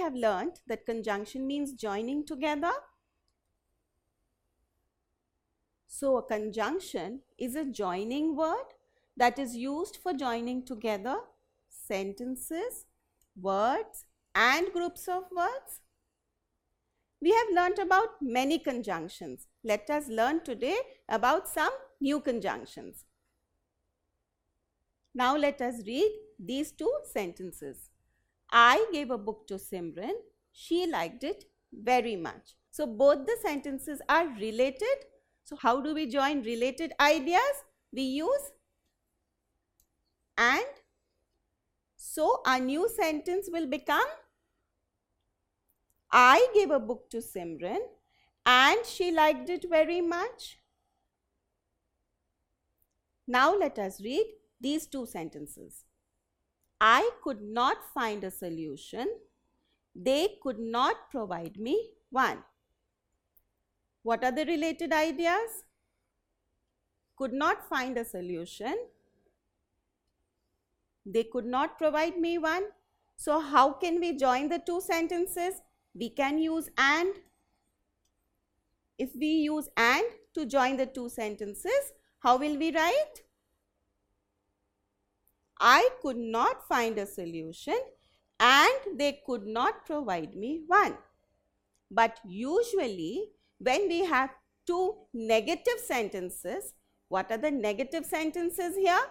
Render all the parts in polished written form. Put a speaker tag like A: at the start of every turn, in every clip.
A: have learnt that conjunction means joining together. So a conjunction is a joining word that is used for joining together sentences, words and groups of words. We have learnt about many conjunctions. Let us learn today about some new conjunctions. Now let us read these two sentences. I gave a book to Simran. She liked it very much. So both the sentences are related. So how do we join related ideas? We use and. So our new sentence will become I gave a book to Simran and she liked it very much. Now let us read these two sentences. I could not find a solution. They could not provide me one. What are the related ideas? Could not find a solution. They could not provide me one. So how can we join the two sentences? We can use and. If we use and to join the two sentences, how will we write? I could not find a solution and they could not provide me one. But usually when we have two negative sentences, what are the negative sentences here?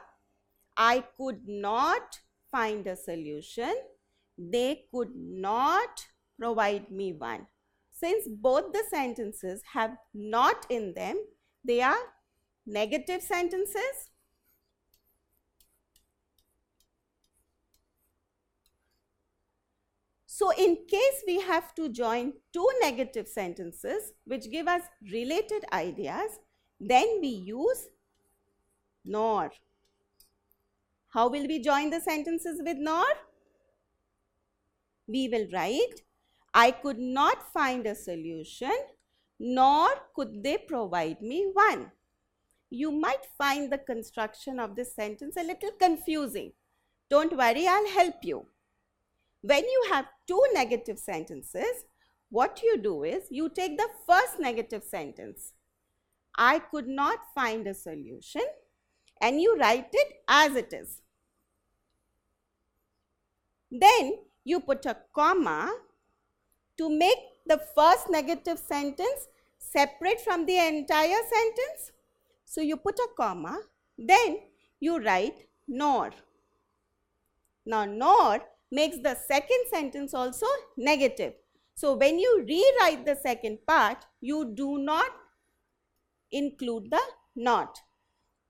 A: I could not find a solution. They could not provide me one. Since both the sentences have not in them, they are negative sentences. So in case we have to join two negative sentences which give us related ideas, then we use nor. How will we join the sentences with nor? We will write, I could not find a solution, nor could they provide me one. You might find the construction of this sentence a little confusing. Don't worry, I'll help you. When you have two negative sentences, what you do is you take the first negative sentence, I could not find a solution, and you write it as it is. Then you put a comma to make the first negative sentence separate from the entire sentence. So you put a comma, then you write nor. Now nor makes the second sentence also negative. So when you rewrite the second part, you do not include the not.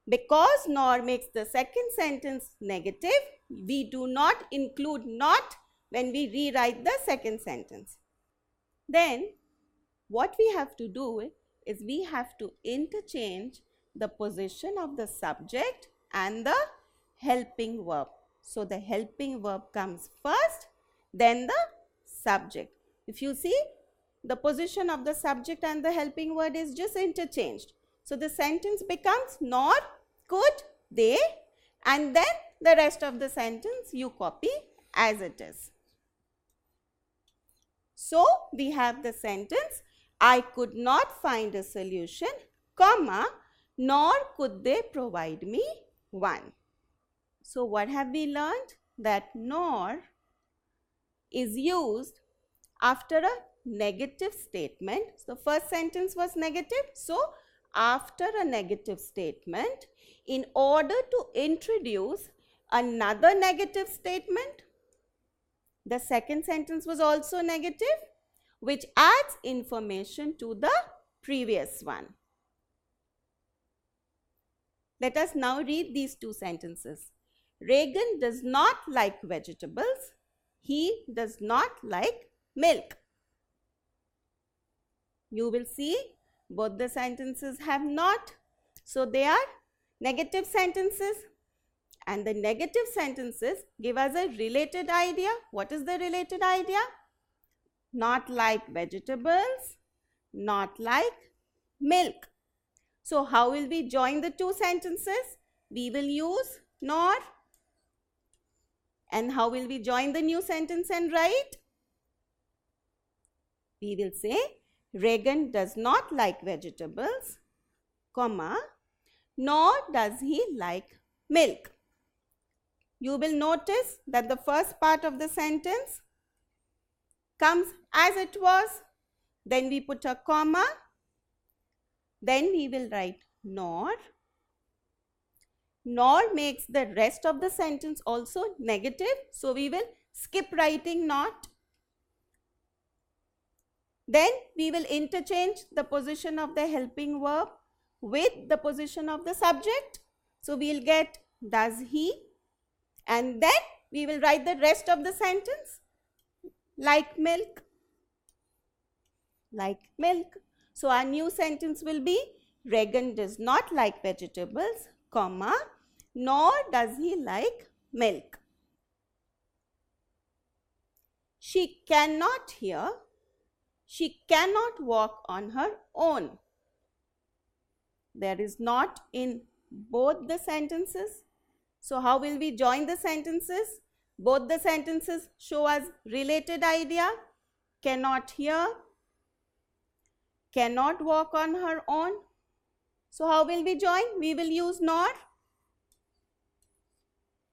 A: Because nor makes the second sentence negative, we do not include not when we rewrite the second sentence. Then what we have to do is we have to interchange the position of the subject and the helping verb. So the helping verb comes first, then the subject. If you see, the position of the subject and the helping word is just interchanged. So the sentence becomes nor could they, and then the rest of the sentence you copy as it is. So we have the sentence, I could not find a solution, comma, nor could they provide me one. So what have we learned? That nor is used after a negative statement. So first sentence was negative. So after a negative statement, in order to introduce another negative statement, the second sentence was also negative, which adds information to the previous one. Let us now read these two sentences. Regan does not like vegetables. He does not like milk. You will see both the sentences have not. So they are negative sentences. And the negative sentences give us a related idea. What is the related idea? Not like vegetables, not like milk. So how will we join the two sentences? We will use nor. And how will we join the new sentence and write? We will say Regan does not like vegetables, comma, nor does he like milk. You will notice that the first part of the sentence comes as it was. Then we put a comma. Then we will write nor. Nor makes the rest of the sentence also negative. So we will skip writing not. Then we will interchange the position of the helping verb with the position of the subject. So we will get does he, and then we will write the rest of the sentence like milk. Like milk. So our new sentence will be Regan does not like vegetables, comma, nor does he like milk. She cannot hear. She cannot walk on her own. There is not in both the sentences. So how will we join the sentences? Both the sentences show us related idea. Cannot hear, cannot walk on her own. So how will we join? We will use nor.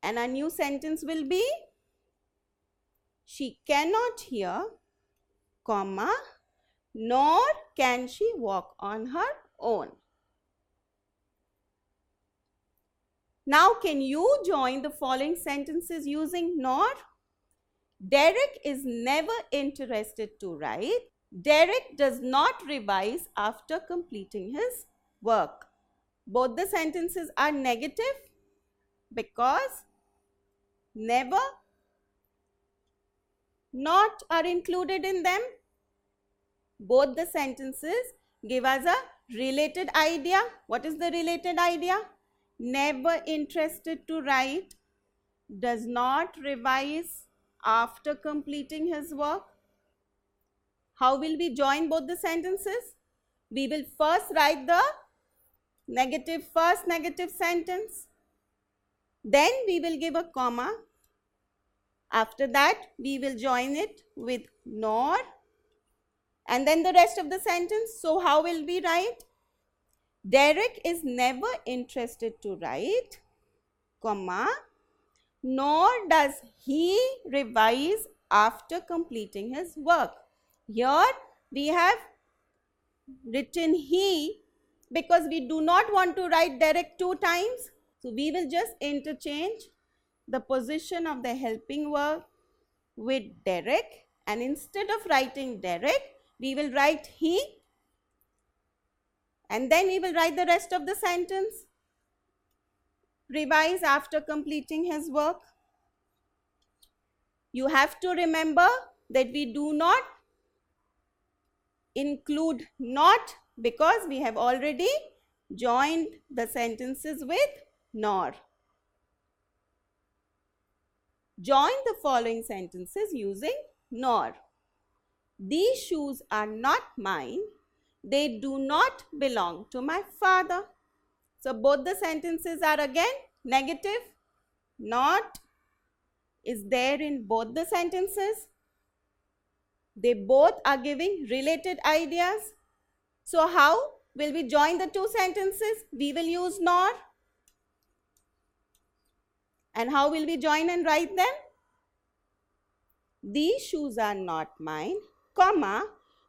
A: And our new sentence will be she cannot hear, comma, nor can she walk on her own. Now can you join the following sentences using nor? Derek is never interested to write. Derek does not revise after completing his work. Both the sentences are negative because never, not are included in them. Both the sentences give us a related idea. What is the related idea? Never interested to write, does not revise after completing his work. How will we join both the sentences? We will first write the first negative sentence. Then we will give a comma. After that, we will join it with nor. And then the rest of the sentence. So how will we write? Derek is never interested to write, comma, nor does he revise after completing his work. Here we have written he because we do not want to write Derek 2 times. So we will just interchange the position of the helping verb with Derek, and instead of writing Derek, we will write he, and then we will write the rest of the sentence. Revise after completing his work. You have to remember that we do not include not because we have already joined the sentences with nor. Join the following sentences using nor. These shoes are not mine. They do not belong to my father. So both the sentences are again negative. Not is there in both the sentences. They both are giving related ideas. So how will we join the two sentences? We will use nor. And how will we join and write them? These shoes are not mine, comma,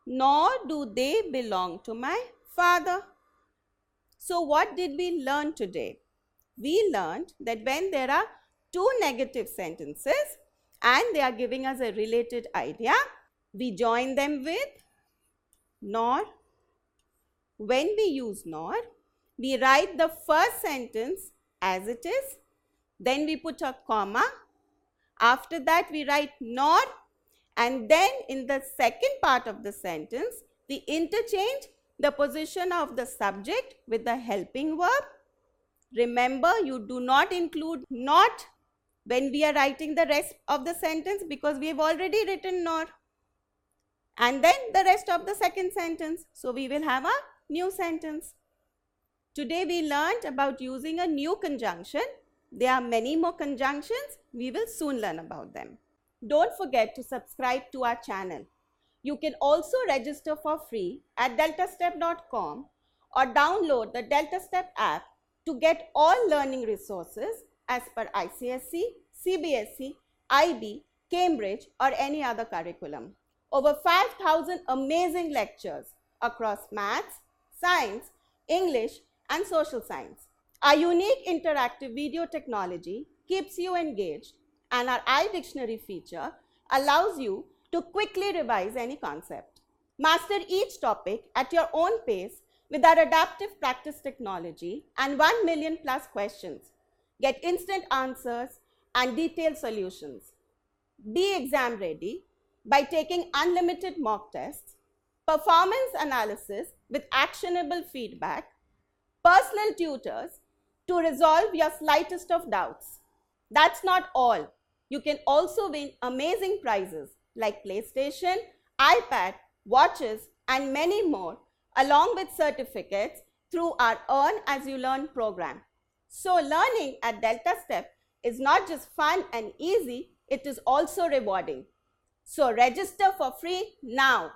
A: nor do they belong to my father. So what did we learn today? We learned that when there are two negative sentences and they are giving us a related idea, we join them with nor. When we use nor, we write the first sentence as it is, then we put a comma. After that, we write nor, and then in the second part of the sentence, we interchange the position of the subject with the helping verb. Remember, you do not include not when we are writing the rest of the sentence because we have already written nor. And then the rest of the second sentence. So we will have a new sentence. Today we learned about using a new conjunction. There are many more conjunctions. We will soon learn about them. Don't forget to subscribe to our channel. You can also register for free at deltastep.com or download the DeltaStep app to get all learning resources as per ICSE, CBSE, IB, Cambridge or any other curriculum. Over 5,000 amazing lectures across maths, science, English and social science. Our unique interactive video technology keeps you engaged, and our iDictionary feature allows you to quickly revise any concept. Master each topic at your own pace with our adaptive practice technology and 1 million plus questions. Get instant answers and detailed solutions. Be exam ready by taking unlimited mock tests, performance analysis with actionable feedback, personal tutors to resolve your slightest of doubts. That's not all. You can also win amazing prizes like PlayStation, iPad, watches, and many more, along with certificates through our Earn As You Learn program. So learning at DeltaStep is not just fun and easy, it is also rewarding. So register for free now.